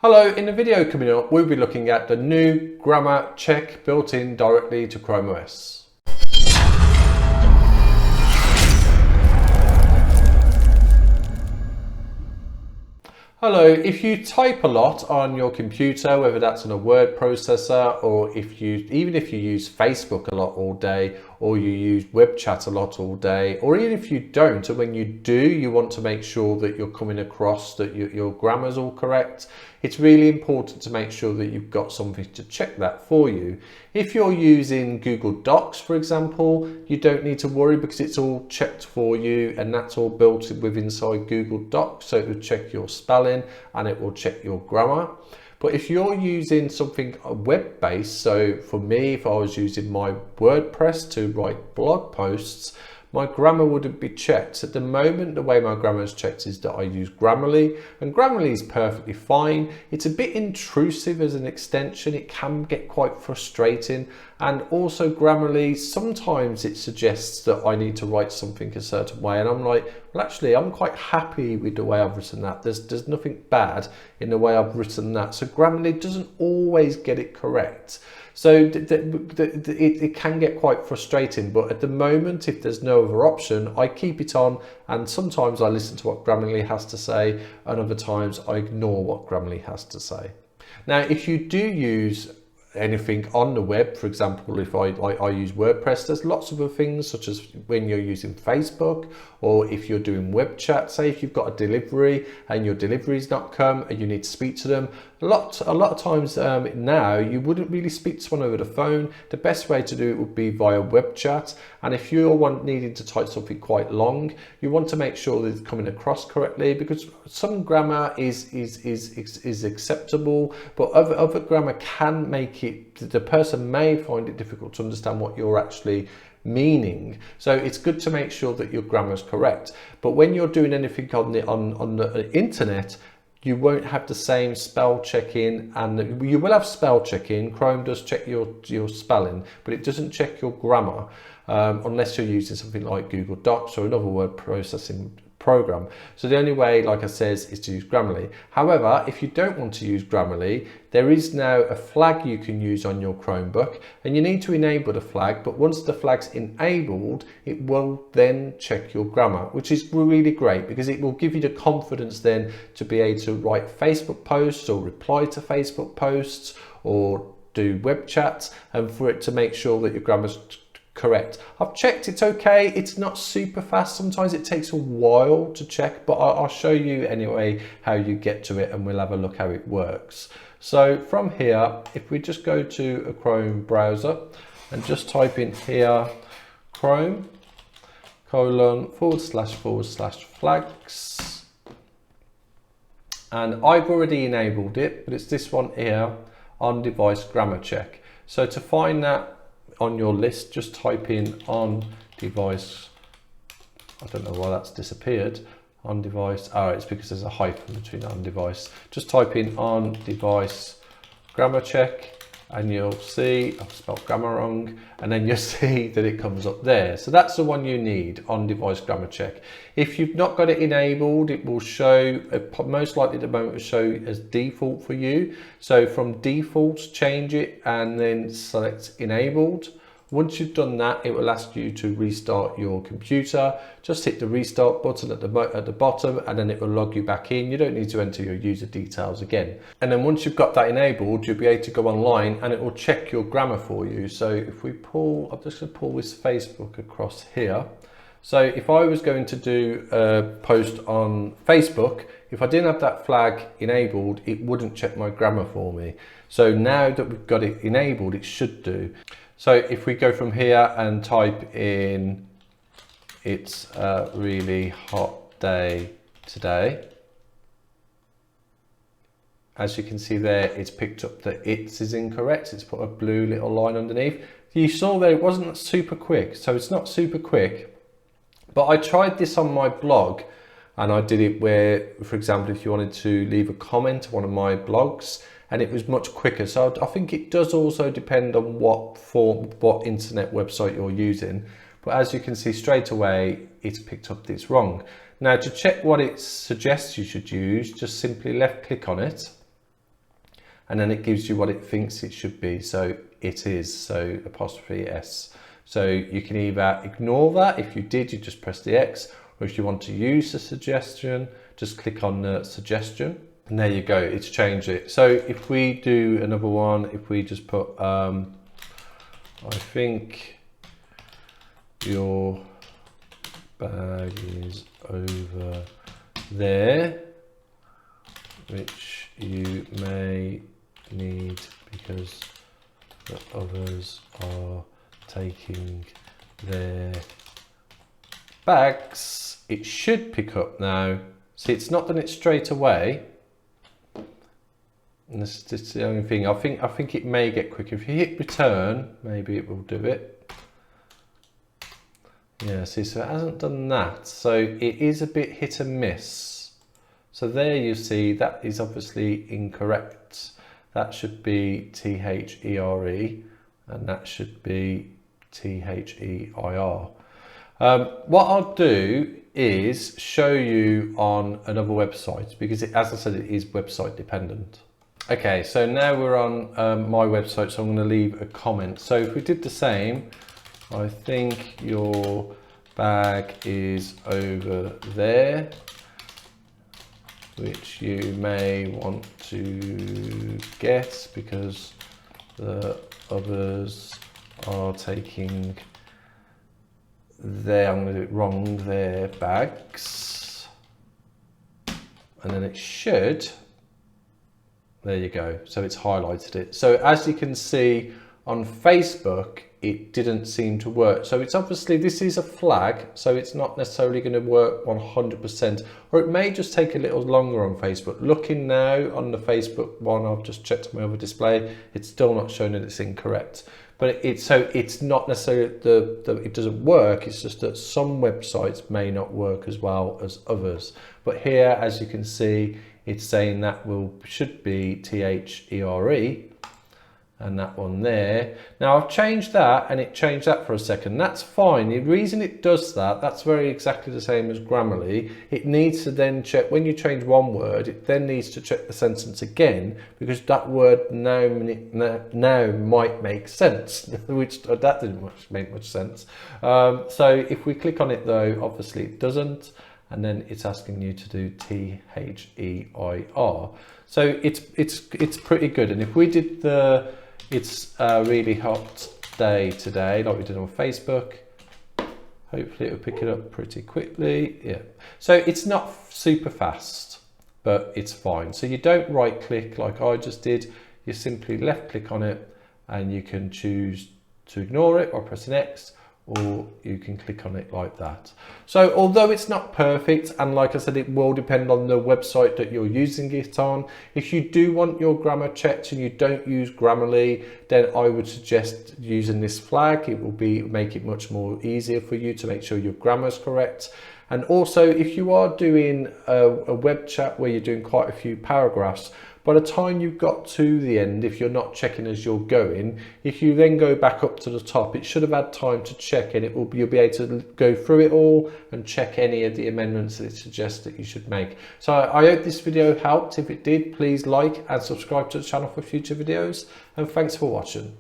Hello, in the video coming up, we'll be looking at the new grammar check built in directly to Chrome OS. Hello, if you type a lot on your computer, whether that's on a word processor or even if you use Facebook a lot all day, or you use web chat a lot all day, or even if you don't, and when you do, you want to make sure that you're coming across that your grammar's all correct, it's really important to make sure that you've got something to check that for you. If you're using Google Docs, for example, you don't need to worry because it's all checked for you and that's all built inside Google Docs. So it will check your spelling and it will check your grammar. But if you're using something web-based, so for me, if I was using my WordPress to write blog posts, my grammar wouldn't be checked. At the moment, the way my grammar is checked is that I use Grammarly, and Grammarly is perfectly fine. It's a bit intrusive as an extension. It can get quite frustrating. And also Grammarly, sometimes it suggests that I need to write something a certain way. And I'm like, well, actually, I'm quite happy with the way I've written that. There's nothing bad in the way I've written that. So Grammarly doesn't always get it correct. So it can get quite frustrating, but at the moment, if there's no other option, I keep it on, and sometimes I listen to what Grammarly has to say, and other times I ignore what Grammarly has to say. Now, if you do use anything on the web, for example, if I use WordPress, there's lots of other things, such as when you're using Facebook, or if you're doing web chat, say if you've got a delivery and your delivery's not come and you need to speak to them, a lot of times now you wouldn't really speak to someone over the phone. The best way to do it would be via web chat, and if you're needing to type something quite long, you want to make sure that it's coming across correctly, because some grammar is acceptable, but other grammar can make it, the person may find it difficult to understand what you're actually meaning. So it's good to make sure that your grammar is correct. But when you're doing anything on the internet, you won't have the same spell checking, and you will have spell checking. Chrome does check your spelling, but it doesn't check your grammar unless you're using something like Google Docs or another word processing program. So the only way, like I says, is to use Grammarly. However, if you don't want to use Grammarly, there is now a flag you can use on your Chromebook, and you need to enable the flag, but once the flag's enabled, it will then check your grammar, which is really great because it will give you the confidence then to be able to write Facebook posts or reply to Facebook posts or do web chats, and for it to make sure that your grammar's correct. I've checked, it's okay. It's not super fast. Sometimes it takes a while to check, but I'll show you anyway how you get to it, and we'll have a look how it works. So from here, if we just go to a Chrome browser and just type in here Chrome : / flags, and I've already enabled it, but it's this one here, on device grammar check. So to find that on your list, just type in on device. I don't know why that's disappeared. On device, it's because there's a hyphen between on device. Just type in on device grammar check and you'll see, I've spelled grammar wrong, and then you'll see that it comes up there. So that's the one you need, on device grammar check. If you've not got it enabled, it will show, most likely at the moment will show as default for you. So from default, change it and then select enabled. Once you've done that, it will ask you to restart your computer. Just hit the restart button at the bottom, and then it will log you back in. You don't need to enter your user details again. And then once you've got that enabled, you'll be able to go online and it will check your grammar for you. So if we pull, I'm just going to pull this Facebook across here. So if I was going to do a post on Facebook, if I didn't have that flag enabled, it wouldn't check my grammar for me. So now that we've got it enabled, it should do. So if we go from here and type in, it's a really hot day today, as you can see there, it's picked up that "it's" is incorrect. It's put a blue little line underneath. You saw there it wasn't super quick, so it's not super quick. But I tried this on my blog, and I did it where, for example, if you wanted to leave a comment on one of my blogs, and it was much quicker. So I think it does also depend on what internet website you're using. But as you can see straight away, it's picked up that it's wrong. Now to check what it suggests you should use, just simply left click on it and then it gives you what it thinks it should be. So it is, so apostrophe S. So you can either ignore that. If you did, you just press the X, or if you want to use the suggestion, just click on the suggestion, and there you go, it's changed it. So if we do another one, if we just put, I think your bag is over there, which you may need because the others are taking their bags. It should pick up now. See, it's not done it straight away. And this is the only thing. I think it may get quicker. If you hit return, maybe it will do it. Yeah, see, so it hasn't done that. So it is a bit hit and miss. So there you see, that is obviously incorrect. That should be T-H-E-R-E, and that should be T-H-E-I-R. What I'll do is show you on another website, because as I said, it is website dependent. Okay, so now we're on my website, so I'm going to leave a comment. So if we did the same, I think your bag is over there, which you may want to get because the others are taking their, I'm going to do it wrong, their bags. And then it should, there you go. So it's highlighted it. So as you can see on Facebook, it didn't seem to work. So it's obviously, this is a flag, so it's not necessarily going to work 100%, or it may just take a little longer on Facebook. Looking now on the Facebook one, I've just checked my other display, it's still not showing that it's incorrect. But it's not necessarily it doesn't work, it's just that some websites may not work as well as others. But here, as you can see, it's saying that should be T-H-E-R-E, and that one there. Now I've changed that, and it changed that for a second. That's fine. The reason it does that, that's very exactly the same as Grammarly. It needs to then check, when you change one word, it then needs to check the sentence again, because that word now might make sense, which that didn't make much sense. So if we click on it though, obviously it doesn't, and then it's asking you to do T-H-E-I-R. So it's pretty good. And if we did the It's a really hot day today, like we did on Facebook, hopefully it'll pick it up pretty quickly. Yeah, so it's not super fast, but it's fine. So you don't right click like I just did, you simply left click on it, and you can choose to ignore it or press an X, or you can click on it like that. So although it's not perfect, and like I said, it will depend on the website that you're using it on. If you do want your grammar checked and you don't use Grammarly, then I would suggest using this flag. It will make it much more easier for you to make sure your grammar is correct. And also, if you are doing a web chat where you're doing quite a few paragraphs, by the time you've got to the end, if you're not checking as you're going, if you then go back up to the top, it should have had time to check, and you'll be able to go through it all and check any of the amendments that it suggests that you should make. So I hope this video helped. If it did, please like and subscribe to the channel for future videos, and thanks for watching.